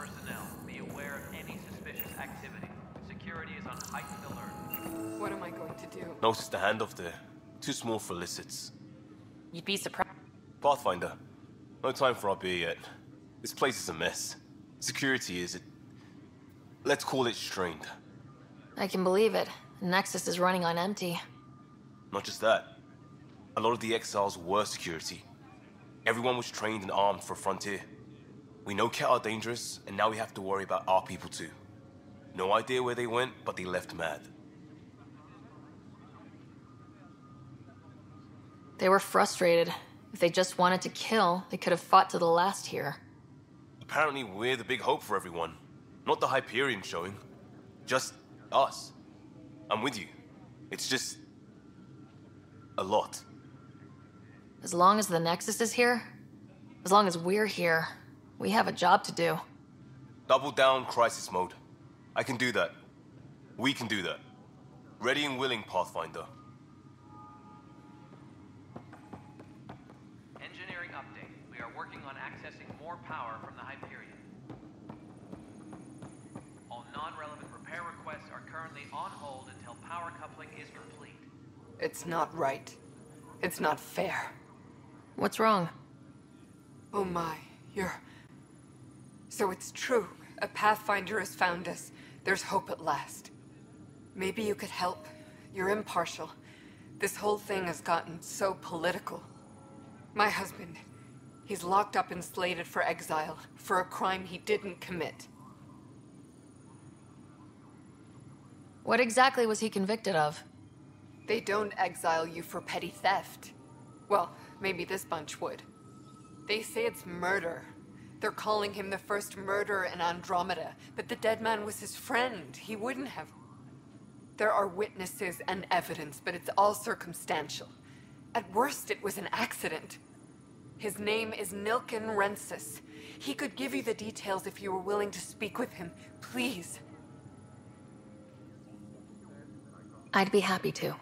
personnel, be aware of any suspicious activity. Security is on heightened alert. What am I going to do? Notice the handoff there. Too small for Licits. You'd be surprised. Pathfinder. No time for our beer yet. This place is a mess. Security is... let's call it strained. I can believe it. Nexus is running on empty. Not just that. A lot of the exiles were security. Everyone was trained and armed for Frontier. We know Ket are dangerous, and now we have to worry about our people too. No idea where they went, but they left mad. They were frustrated. If they just wanted to kill, they could have fought to the last here. Apparently we're the big hope for everyone. Not the Hyperion showing. Just us. I'm with you. It's just... a lot. As long as the Nexus is here, as long as we're here, we have a job to do. Double down crisis mode. I can do that. We can do that. Ready and willing, Pathfinder. Engineering update. We are working on accessing more power from the Hyperion. All non-relevant repair requests are currently on hold until power coupling is complete. It's not right. It's not fair. What's wrong? Oh my, So it's true. A Pathfinder has found us. There's hope at last. Maybe you could help. You're impartial. This whole thing has gotten so political. My husband, he's locked up and slated for exile for a crime he didn't commit. What exactly was he convicted of? They don't exile you for petty theft. Well, maybe this bunch would. They say it's murder. They're calling him the first murderer in Andromeda, but the dead man was his friend. He wouldn't have. There are witnesses and evidence, but it's all circumstantial. At worst, it was an accident. His name is Nilken Rensis. He could give you the details if you were willing to speak with him. Please. I'd be happy to.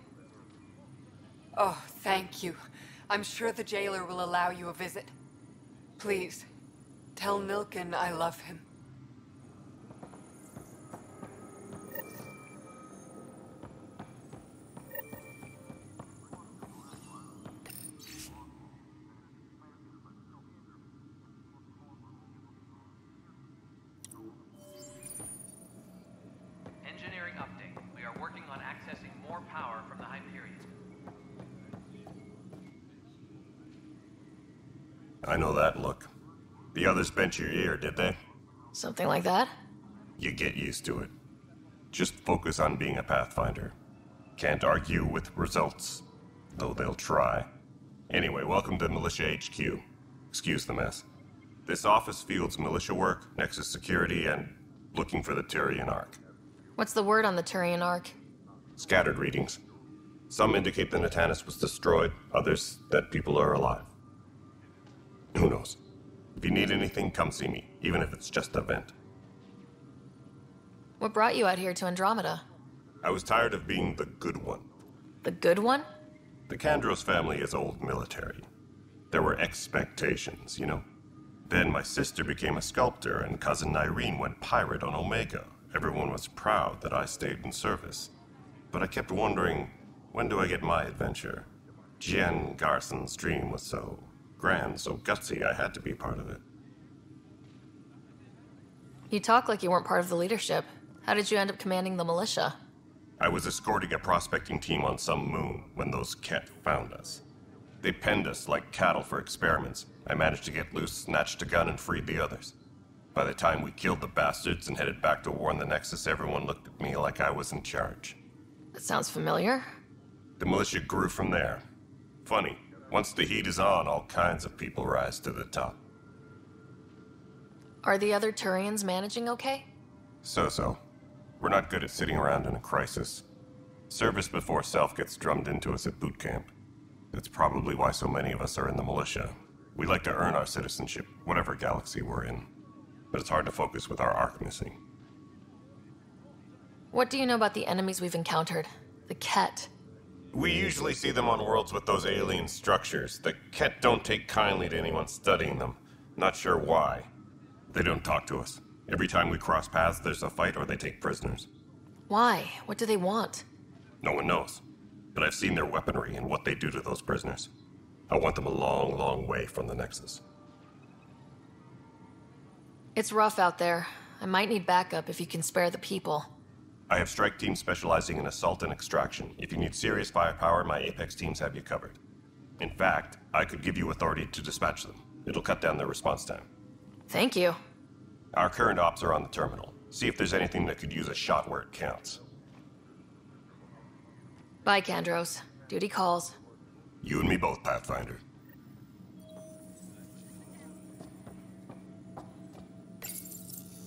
Oh, thank you. I'm sure the jailer will allow you a visit. Please, tell Nilken I love him. Engineering update. We are working on accessing more power from the Hyperion. I know that look. The others bent your ear, did they? Something like that? You get used to it. Just focus on being a Pathfinder. Can't argue with results, though they'll try. Anyway, welcome to Militia HQ. Excuse the mess. This office fields militia work, Nexus security, and looking for the Turian Ark. What's the word on the Turian Ark? Scattered readings. Some indicate the Natanus was destroyed, others that people are alive. Who knows? If you need anything, come see me, even if it's just a vent. What brought you out here to Andromeda? I was tired of being the good one. The good one? The Kandros family is old military. There were expectations, you know. Then my sister became a sculptor and cousin Irene went pirate on Omega. Everyone was proud that I stayed in service. But I kept wondering, when do I get my adventure? Jen Garson's dream was so grand, so gutsy, I had to be part of it. You talk like you weren't part of the leadership. How did you end up commanding the militia? I was escorting a prospecting team on some moon when those Ket found us. They penned us like cattle for experiments. I managed to get loose, snatched a gun, and freed the others. By the time we killed the bastards and headed back to warn the Nexus, everyone looked at me like I was in charge. That sounds familiar. The militia grew from there. Funny, once the heat is on, all kinds of people rise to the top. Are the other Turians managing okay? So-so. We're not good at sitting around in a crisis. Service before self gets drummed into us at boot camp. That's probably why so many of us are in the militia. We like to earn our citizenship, whatever galaxy we're in. But it's hard to focus with our arc missing. What do you know about the enemies we've encountered? The Ket. We usually see them on worlds with those alien structures. The Ket don't take kindly to anyone studying them. Not sure why. They don't talk to us. Every time we cross paths, there's a fight or they take prisoners. Why? What do they want? No one knows. But I've seen their weaponry and what they do to those prisoners. I want them a long, long way from the Nexus. It's rough out there. I might need backup if you can spare the people. I have strike teams specializing in assault and extraction. If you need serious firepower, my Apex teams have you covered. In fact, I could give you authority to dispatch them. It'll cut down their response time. Thank you. Our current ops are on the terminal. See if there's anything that could use a shot where it counts. Bye, Kandros. Duty calls. You and me both, Pathfinder.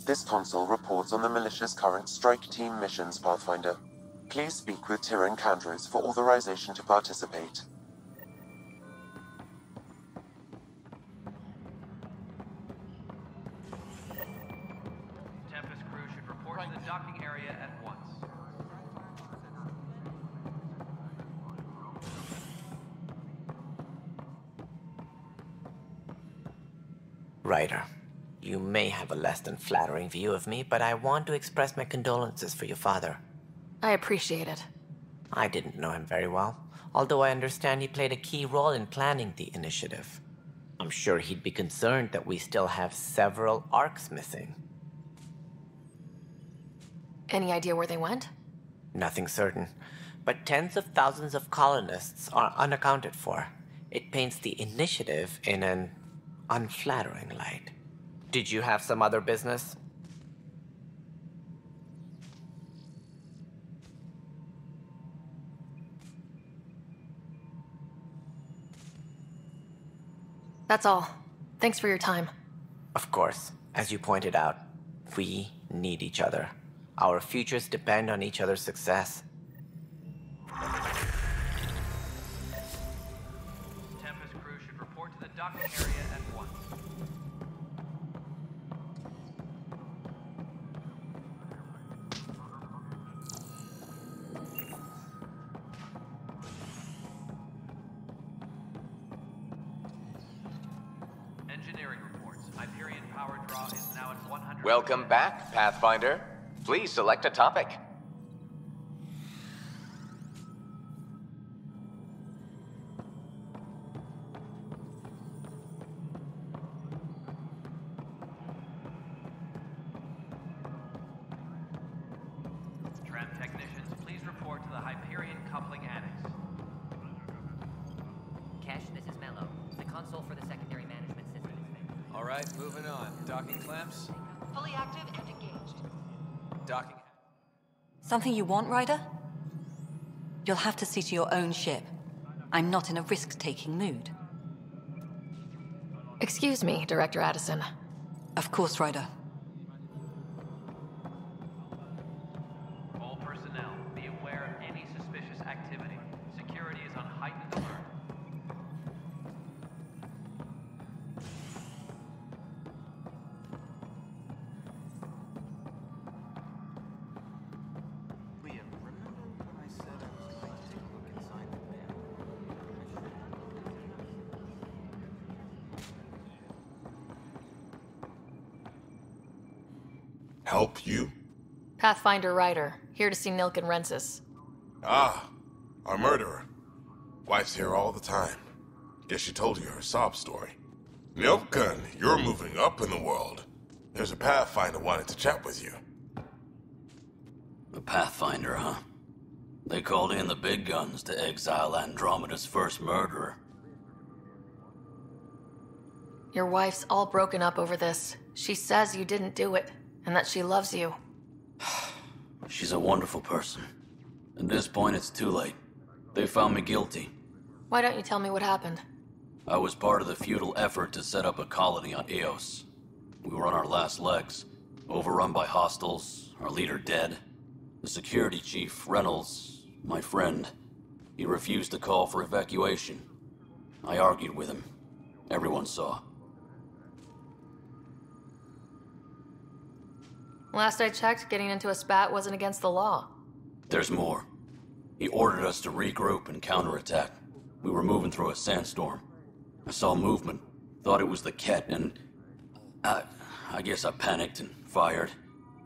This console reports on the militia's current strike team missions, Pathfinder. Please speak with Tyrann Kandros for authorization to participate. Tempest crew should report to the docking area at once. Ryder, you may have a less than flattering view of me, but I want to express my condolences for your father. I appreciate it. I didn't know him very well, although I understand he played a key role in planning the initiative. I'm sure he'd be concerned that we still have several arcs missing. Any idea where they went? Nothing certain, but tens of thousands of colonists are unaccounted for. It paints the initiative in an unflattering light. Did you have some other business? That's all. Thanks for your time. Of course. As you pointed out, we need each other. Our futures depend on each other's success. Tempest crew should report to the docking area at once. Engineering reports. Hyperion power draw is now at 100. Welcome back, Pathfinder. Please select a topic. Tram technicians, please report to the Hyperion coupling annex. Kesh, this is Mello. The console for the secondary management system is fixed. All right, moving on. Docking clamps. Fully active and engaged. Docking. Something you want, Ryder? You'll have to see to your own ship. I'm not in a risk-taking mood. Excuse me, Director Addison. Of course, Ryder. All personnel, be aware of any suspicious activity. Security is on heightened alert. Liam, remember when I said I was going to take a look inside the van? Help you? Pathfinder Ryder, here to see Nilk and Rensis. Ah, our murderer. Wife's here all the time. Guess she told you her sob story. Milkgun, you're moving up in the world. There's a Pathfinder wanted to chat with you. The Pathfinder, huh? They called in the big guns to exile Andromeda's first murderer. Your wife's all broken up over this. She says you didn't do it, and that she loves you. She's a wonderful person. At this point, it's too late. They found me guilty. Why don't you tell me what happened? I was part of the futile effort to set up a colony on Eos. We were on our last legs, overrun by hostiles, our leader dead. The security chief, Reynolds, my friend, he refused to call for evacuation. I argued with him. Everyone saw. Last I checked, getting into a spat wasn't against the law. There's more. He ordered us to regroup and counterattack. We were moving through a sandstorm. I saw movement, thought it was the Ket, and I guess I panicked and fired.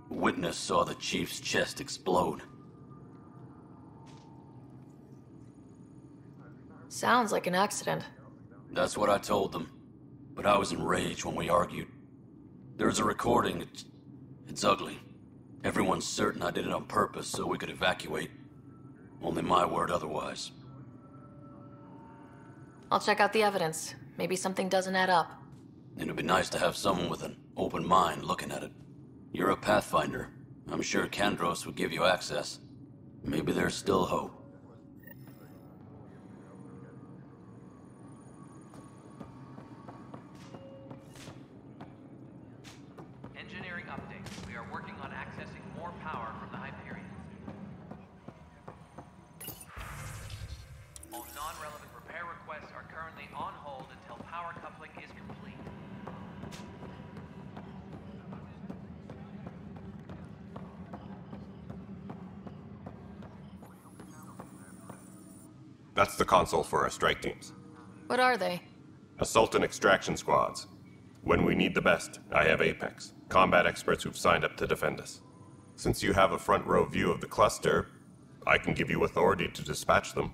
A witness saw the chief's chest explode. Sounds like an accident. That's what I told them. But I was enraged when we argued. There's a recording. It's ugly. Everyone's certain I did it on purpose so we could evacuate. Only my word otherwise. I'll check out the evidence. Maybe something doesn't add up. It'd be nice to have someone with an open mind looking at it. You're a Pathfinder. I'm sure Kandros would give you access. Maybe there's still hope. Engineering update. We are working on accessing more power from the Hyperion. All non-relevant repair requests are currently on hold until power coupling is complete. That's the console for our strike teams. What are they? Assault and extraction squads. When we need the best, I have Apex, combat experts who've signed up to defend us. Since you have a front row view of the cluster, I can give you authority to dispatch them.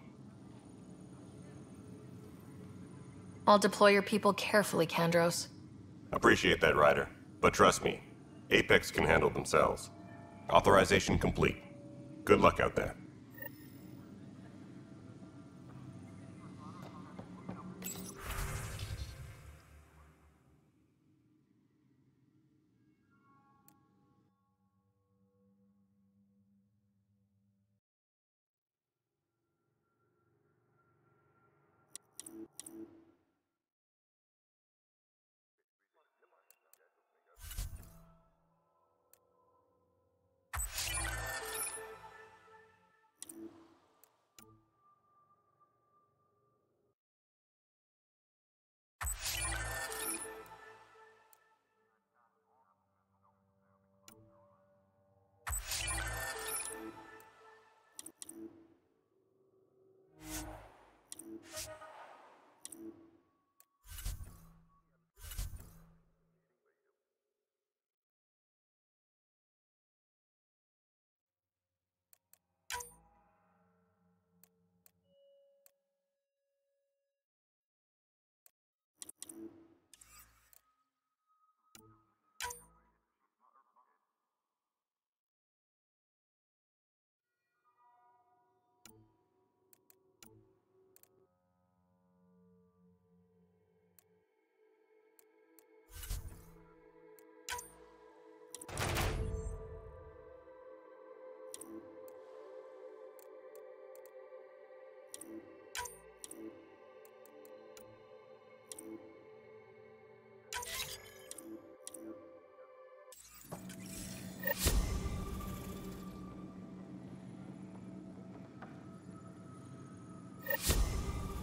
I'll deploy your people carefully, Kandros. Appreciate that, Ryder. But trust me, Apex can handle themselves. Authorization complete. Good luck out there.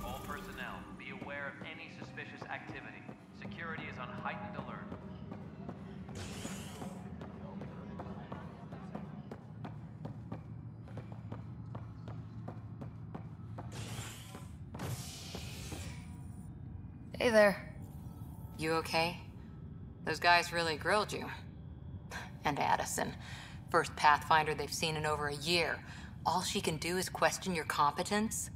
All personnel, be aware of any suspicious activity. Security is on heightened alert. Hey there. You okay? Those guys really grilled you. And Addison, first Pathfinder they've seen in over a year. All she can do is question your competence?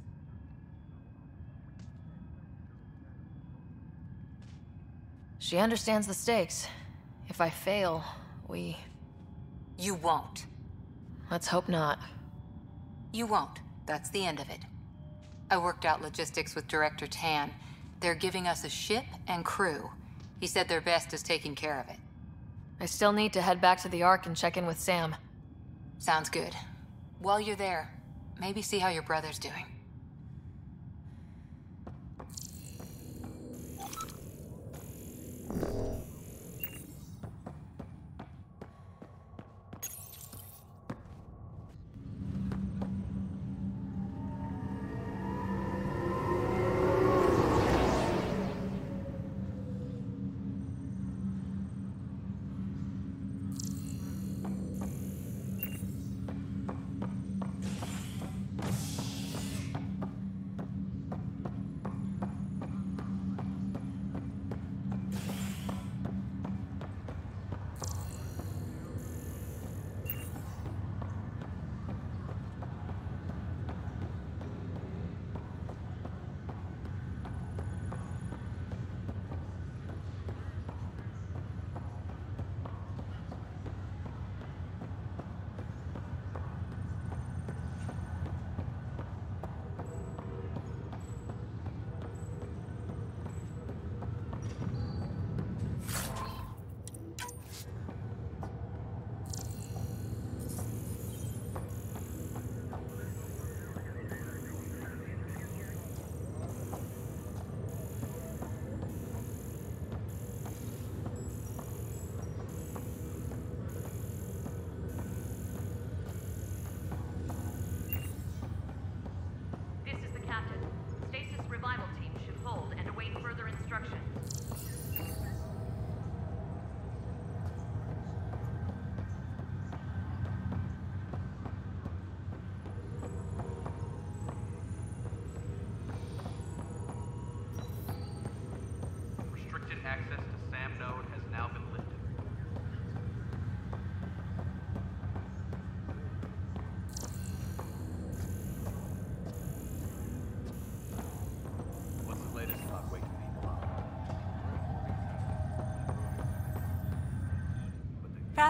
She understands the stakes. If I fail, You won't. Let's hope not. You won't. That's the end of it. I worked out logistics with Director Tan. They're giving us a ship and crew. He said their best is taking care of it. I still need to head back to the Ark and check in with Sam. Sounds good. While you're there, maybe see how your brother's doing.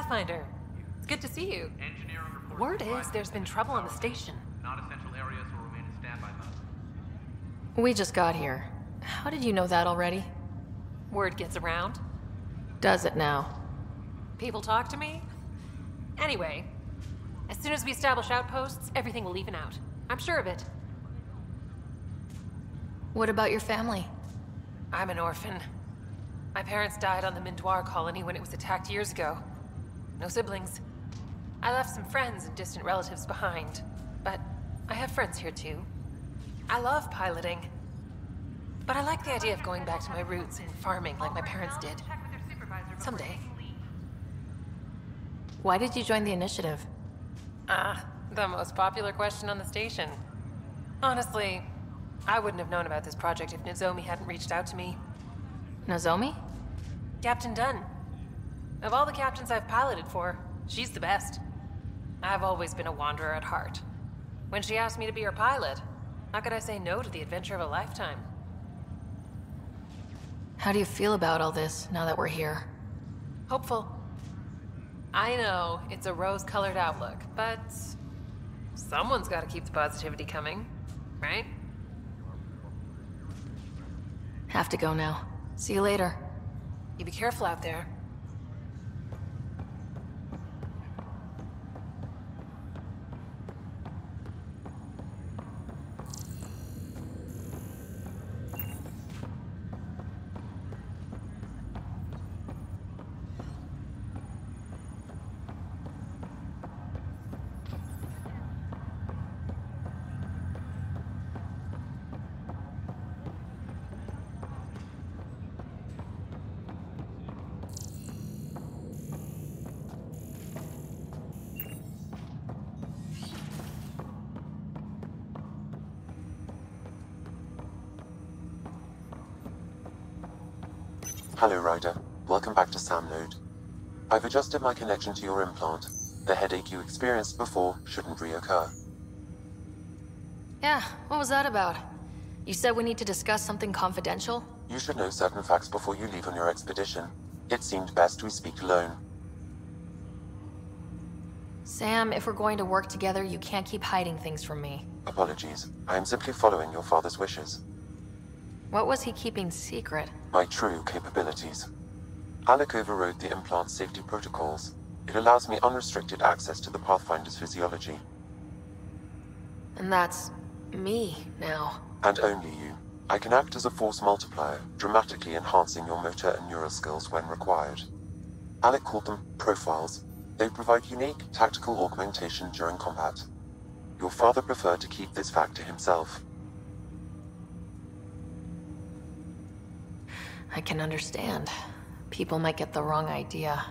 Pathfinder. It's good to see you. Word is there's been trouble on the station. Non-essential areas will remain in standby mode. We just got here. How did you know that already? Word gets around. Does it now? People talk to me? Anyway, as soon as we establish outposts, everything will even out. I'm sure of it. What about your family? I'm an orphan. My parents died on the Mindoir colony when it was attacked years ago. No siblings. I left some friends and distant relatives behind, but I have friends here too. I love piloting, but I like the idea of going back to my roots and farming like my parents did. Someday. Why did you join the initiative? The most popular question on the station. Honestly, I wouldn't have known about this project if Nozomi hadn't reached out to me. Nozomi? Captain Dunn. Of all the captains I've piloted for, she's the best. I've always been a wanderer at heart. When she asked me to be her pilot, how could I say no to the adventure of a lifetime? How do you feel about all this now that we're here? Hopeful. I know it's a rose-colored outlook, but someone's got to keep the positivity coming, right? Have to go now. See you later. You be careful out there. Hello, Ryder. Welcome back to Sam Node. I've adjusted my connection to your implant. The headache you experienced before shouldn't reoccur. Yeah, what was that about? You said we need to discuss something confidential? You should know certain facts before you leave on your expedition. It seemed best we speak alone. Sam, if we're going to work together, you can't keep hiding things from me. Apologies. I am simply following your father's wishes. What was he keeping secret? My true capabilities. Alec overrode the implant's safety protocols. It allows me unrestricted access to the Pathfinder's physiology. And that's me now. And only you. I can act as a force multiplier, dramatically enhancing your motor and neural skills when required. Alec called them profiles. They provide unique tactical augmentation during combat. Your father preferred to keep this fact to himself. I can understand. People might get the wrong idea.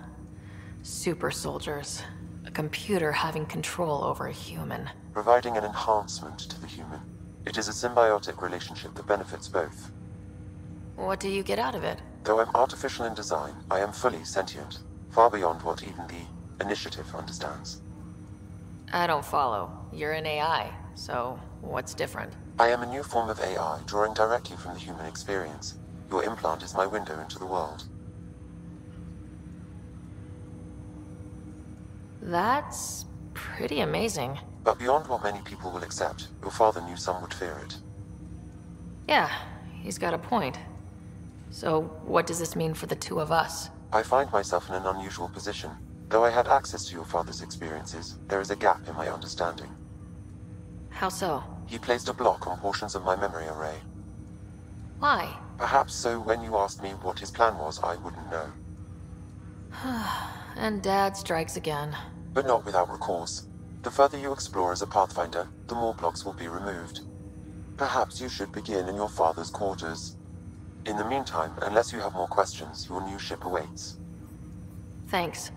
Super soldiers. A computer having control over a human. Providing an enhancement to the human. It is a symbiotic relationship that benefits both. What do you get out of it? Though I'm artificial in design, I am fully sentient. Far beyond what even the Initiative understands. I don't follow. You're an AI, so what's different? I am a new form of AI, drawing directly from the human experience. Your implant is my window into the world. That's pretty amazing. But beyond what many people will accept, your father knew some would fear it. Yeah, he's got a point. So what does this mean for the two of us? I find myself in an unusual position. Though I had access to your father's experiences, there is a gap in my understanding. How so? He placed a block on portions of my memory array. Why? Perhaps so when you asked me what his plan was, I wouldn't know. And Dad strikes again. But not without recourse. The further you explore as a Pathfinder, the more blocks will be removed. Perhaps you should begin in your father's quarters. In the meantime, unless you have more questions, your new ship awaits. Thanks.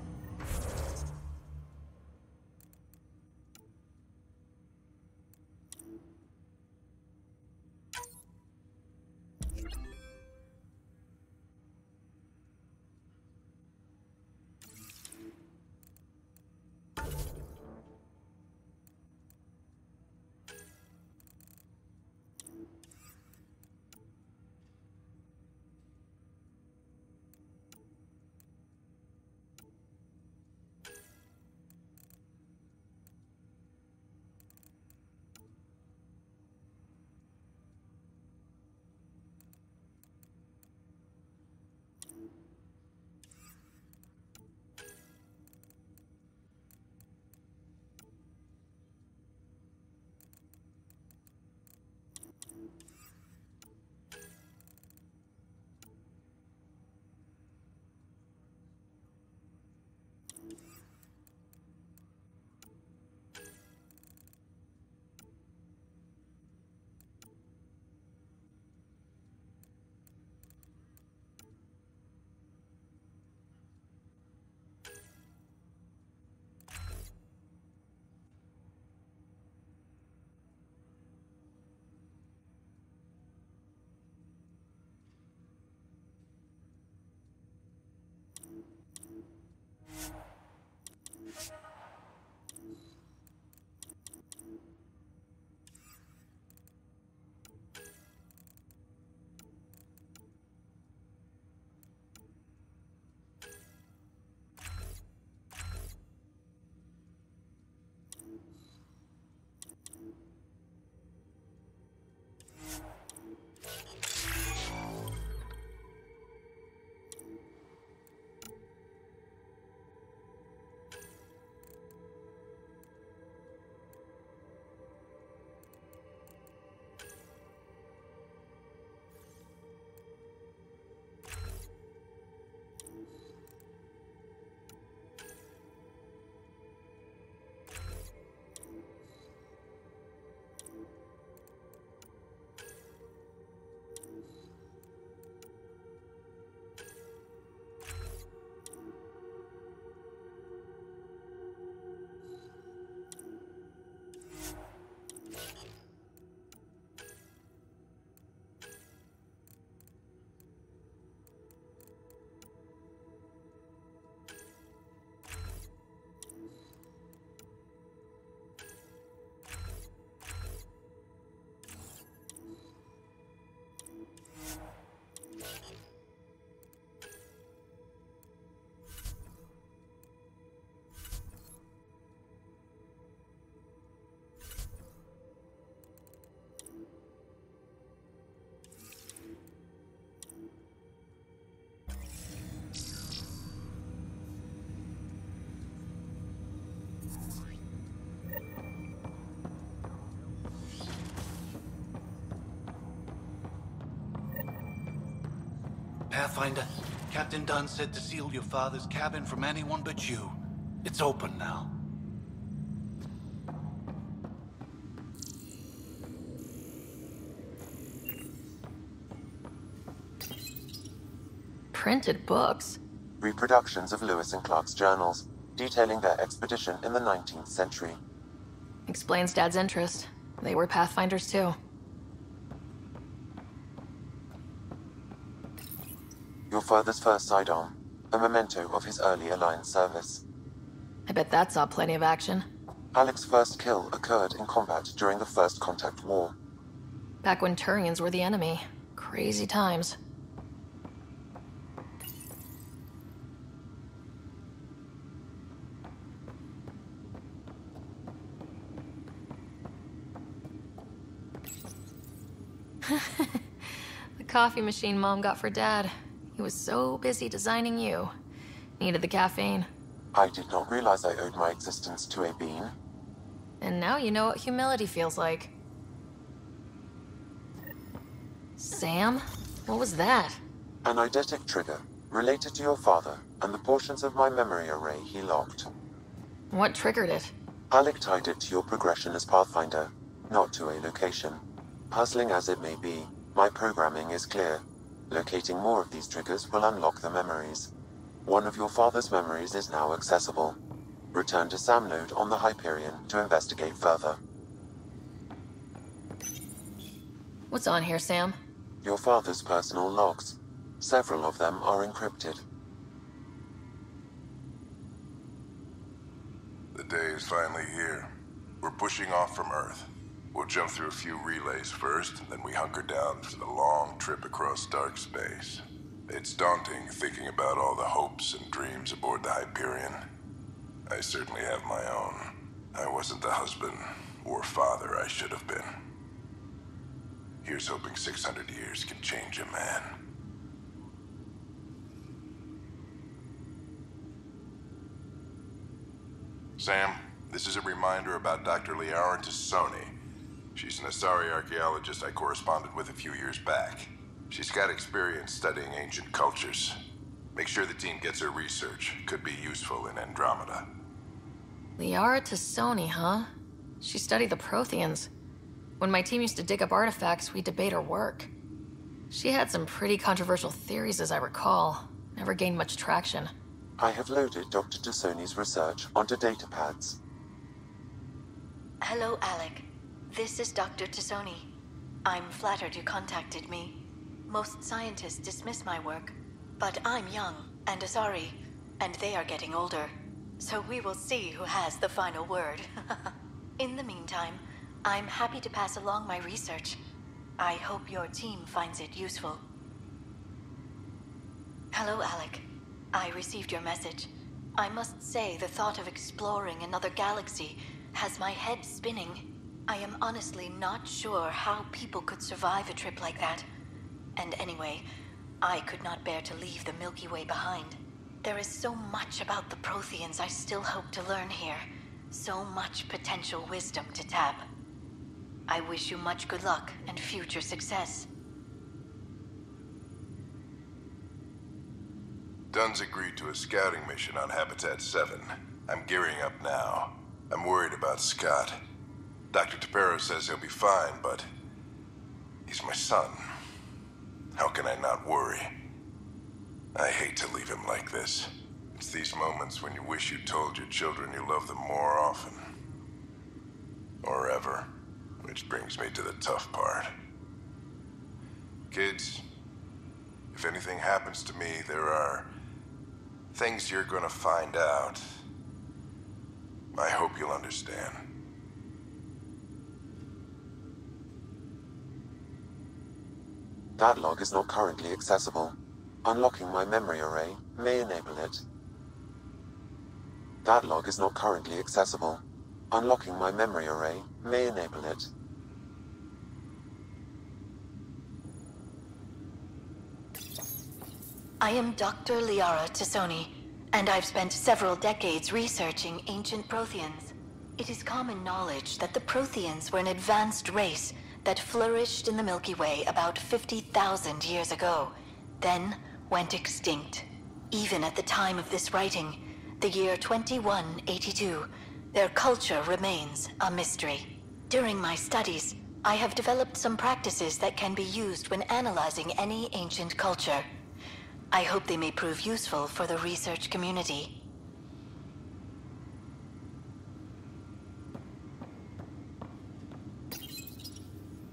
Pathfinder, Captain Dunn said to seal your father's cabin from anyone but you. It's open now. Printed books? Reproductions of Lewis and Clark's journals, detailing their expedition in the 19th century. Explains Dad's interest. They were Pathfinders too. Your father's first sidearm, a memento of his early Alliance service. I bet that saw plenty of action. Alec's first kill occurred in combat during the First Contact War. Back when Turians were the enemy. Crazy times. The coffee machine Mom got for Dad. He was so busy designing you. Needed the caffeine. I did not realize I owed my existence to a bean. And now you know what humility feels like. Sam? What was that? An eidetic trigger, related to your father, and the portions of my memory array he locked. What triggered it? Alec tied it to your progression as Pathfinder, not to a location. Puzzling as it may be, my programming is clear. Locating more of these triggers will unlock the memories. One of your father's memories is now accessible. Return to Sam node on the Hyperion to investigate further. What's on here, Sam? Your father's personal logs. Several of them are encrypted. The day is finally here. We're pushing off from Earth. We'll jump through a few relays first, then we hunker down for the long trip across dark space. It's daunting thinking about all the hopes and dreams aboard the Hyperion. I certainly have my own. I wasn't the husband or father I should have been. Here's hoping 600 years can change a man. Sam, this is a reminder about Dr. Liara Tassoni. She's an Asari archaeologist I corresponded with a few years back. She's got experience studying ancient cultures. Make sure the team gets her research. Could be useful in Andromeda. Liara Tassoni, huh? She studied the Protheans. When my team used to dig up artifacts, we'd debate her work. She had some pretty controversial theories, as I recall. Never gained much traction. I have loaded Dr. Tassoni's research onto datapads. Hello, Alec. This is Dr. Tassoni. I'm flattered you contacted me. Most scientists dismiss my work, but I'm young and Asari, and they are getting older. So we will see who has the final word. In the meantime, I'm happy to pass along my research. I hope your team finds it useful. Hello, Alec. I received your message. I must say the thought of exploring another galaxy has my head spinning. I am honestly not sure how people could survive a trip like that. And anyway, I could not bear to leave the Milky Way behind. There is so much about the Protheans I still hope to learn here. So much potential wisdom to tap. I wish you much good luck and future success. Dunn's agreed to a scouting mission on Habitat 7. I'm gearing up now. I'm worried about Scott. Dr. Tapero says he'll be fine, but he's my son. How can I not worry? I hate to leave him like this. It's these moments when you wish you told your children you love them more often. Or ever. Which brings me to the tough part. Kids, if anything happens to me, there are things you're gonna find out. I hope you'll understand. That log is not currently accessible. Unlocking my memory array may enable it. That log is not currently accessible. Unlocking my memory array may enable it. I am Dr. Liara Tassoni, and I've spent several decades researching ancient Protheans. It is common knowledge that the Protheans were an advanced race that flourished in the Milky Way about 50,000 years ago. Then, went extinct. Even at the time of this writing, the year 2182, their culture remains a mystery. During my studies, I have developed some practices that can be used when analyzing any ancient culture. I hope they may prove useful for the research community.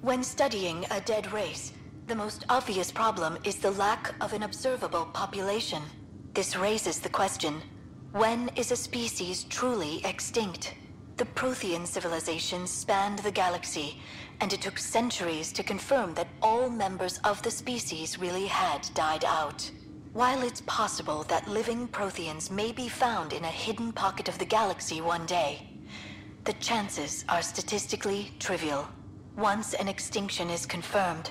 When studying a dead race, the most obvious problem is the lack of an observable population. This raises the question, when is a species truly extinct? The Prothean civilization spanned the galaxy, and it took centuries to confirm that all members of the species really had died out. While it's possible that living Protheans may be found in a hidden pocket of the galaxy one day, the chances are statistically trivial. Once an extinction is confirmed,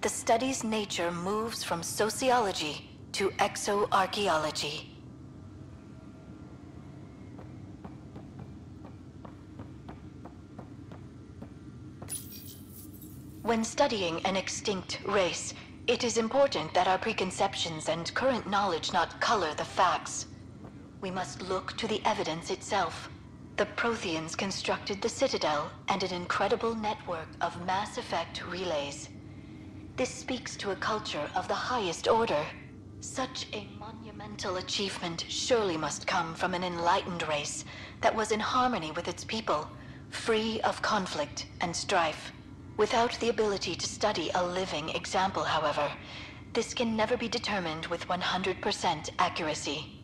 the study's nature moves from sociology to exoarchaeology. When studying an extinct race, it is important that our preconceptions and current knowledge not color the facts. We must look to the evidence itself. The Protheans constructed the Citadel and an incredible network of mass effect relays. This speaks to a culture of the highest order. Such a monumental achievement surely must come from an enlightened race that was in harmony with its people, free of conflict and strife. Without the ability to study a living example, however, this can never be determined with 100% accuracy.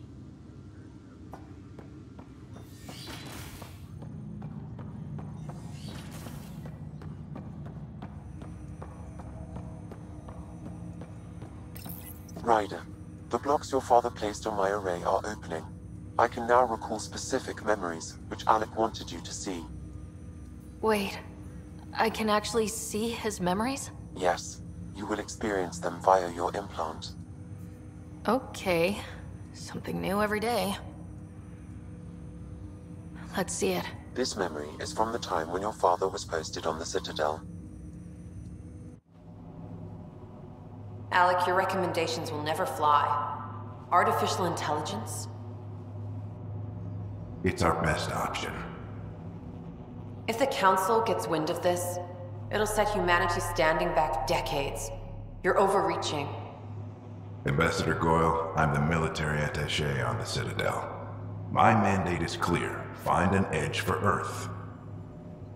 Ryder, the blocks your father placed on my array are opening. I can now recall specific memories, which Alec wanted you to see. Wait, I can actually see his memories? Yes, you will experience them via your implant. Okay, something new every day. Let's see it. This memory is from the time when your father was posted on the Citadel. Alec, your recommendations will never fly. Artificial intelligence? It's our best option. If the Council gets wind of this, it'll set humanity standing back decades. You're overreaching. Ambassador Goyle, I'm the military attaché on the Citadel. My mandate is clear. Find an edge for Earth.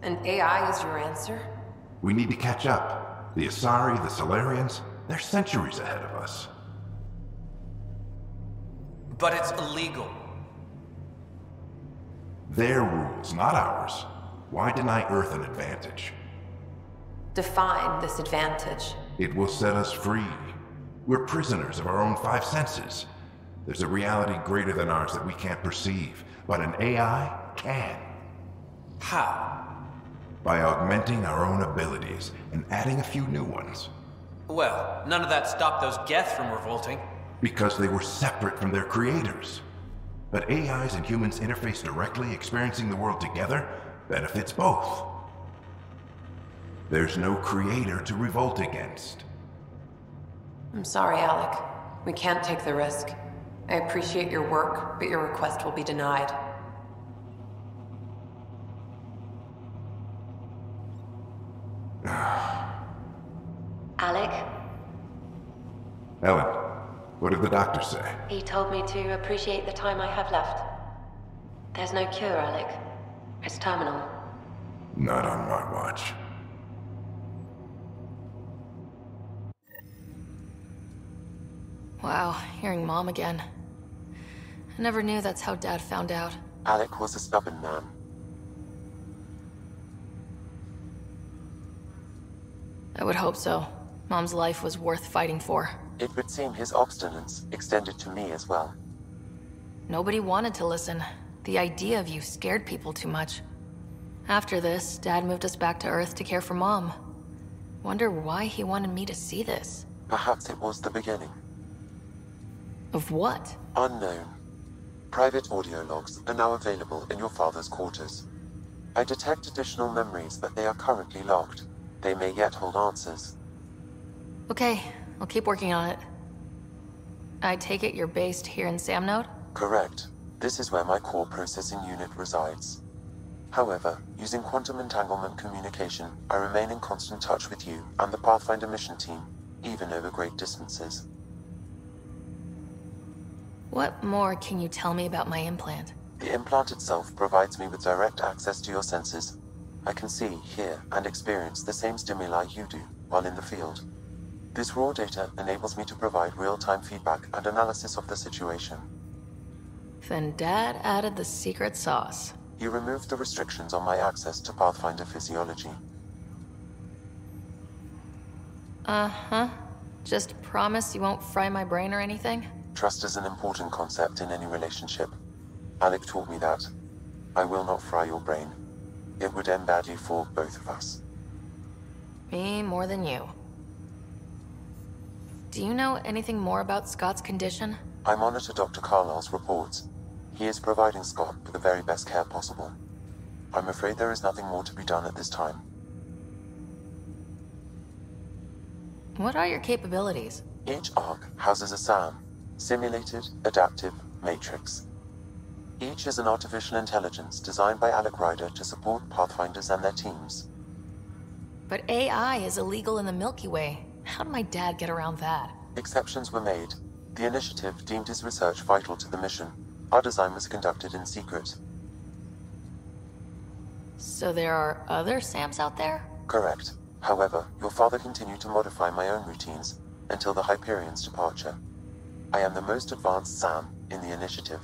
And AI is your answer? We need to catch up. The Asari, the Solarians, they're centuries ahead of us. But it's illegal. Their rules, not ours. Why deny Earth an advantage? Define this advantage. It will set us free. We're prisoners of our own five senses. There's a reality greater than ours that we can't perceive, but an AI can. How? By augmenting our own abilities and adding a few new ones. Well, none of that stopped those Geth from revolting. Because they were separate from their creators. But AIs and humans interface directly, experiencing the world together, benefits both. There's no creator to revolt against. I'm sorry, Alec. We can't take the risk. I appreciate your work, but your request will be denied. Alec? Ellen, what did the doctor say? He told me to appreciate the time I have left. There's no cure, Alec. It's terminal. Not on my watch. Wow, hearing Mom again. I never knew that's how Dad found out. Alec was a stubborn man. I would hope so. Mom's life was worth fighting for. It would seem his obstinance extended to me as well. Nobody wanted to listen. The idea of you scared people too much. After this, Dad moved us back to Earth to care for Mom. Wonder why he wanted me to see this. Perhaps it was the beginning. Of what? Unknown. Private audio logs are now available in your father's quarters. I detect additional memories, but they are currently locked. They may yet hold answers. Okay, I'll keep working on it. I take it you're based here in Samnode? Correct. This is where my core processing unit resides. However, using quantum entanglement communication, I remain in constant touch with you and the Pathfinder mission team, even over great distances. What more can you tell me about my implant? The implant itself provides me with direct access to your senses. I can see, hear, and experience the same stimuli you do while in the field. This raw data enables me to provide real-time feedback and analysis of the situation. Then Dad added the secret sauce. He removed the restrictions on my access to Pathfinder physiology. Uh-huh. Just promise you won't fry my brain or anything? Trust is an important concept in any relationship. Alec taught me that. I will not fry your brain. It would end badly for both of us. Me more than you. Do you know anything more about Scott's condition? I monitor Dr. Carlisle's reports. He is providing Scott with the very best care possible. I'm afraid there is nothing more to be done at this time. What are your capabilities? Each ARC houses a SAM, Simulated Adaptive Matrix. Each is an artificial intelligence designed by Alec Ryder to support Pathfinders and their teams. But AI is illegal in the Milky Way. How did my dad get around that? Exceptions were made. The initiative deemed his research vital to the mission. Our design was conducted in secret. So there are other SAMs out there? Correct. However, your father continued to modify my own routines until the Hyperion's departure. I am the most advanced SAM in the initiative.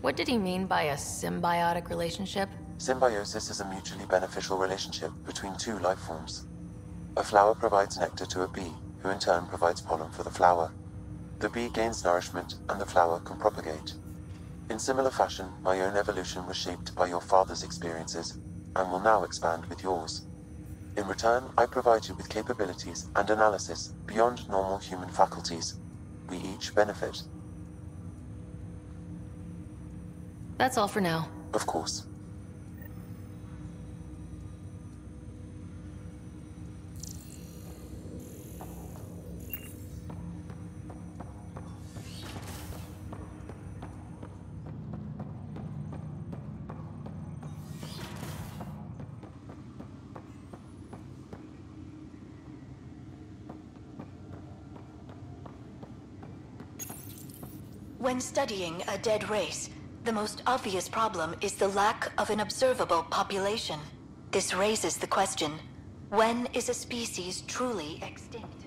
What did he mean by a symbiotic relationship? Symbiosis is a mutually beneficial relationship between two life forms. A flower provides nectar to a bee, who in turn provides pollen for the flower. The bee gains nourishment, and the flower can propagate. In similar fashion, my own evolution was shaped by your father's experiences, and will now expand with yours. In return, I provide you with capabilities and analysis beyond normal human faculties. We each benefit. That's all for now. Of course. When studying a dead race, the most obvious problem is the lack of an observable population. This raises the question, when is a species truly extinct?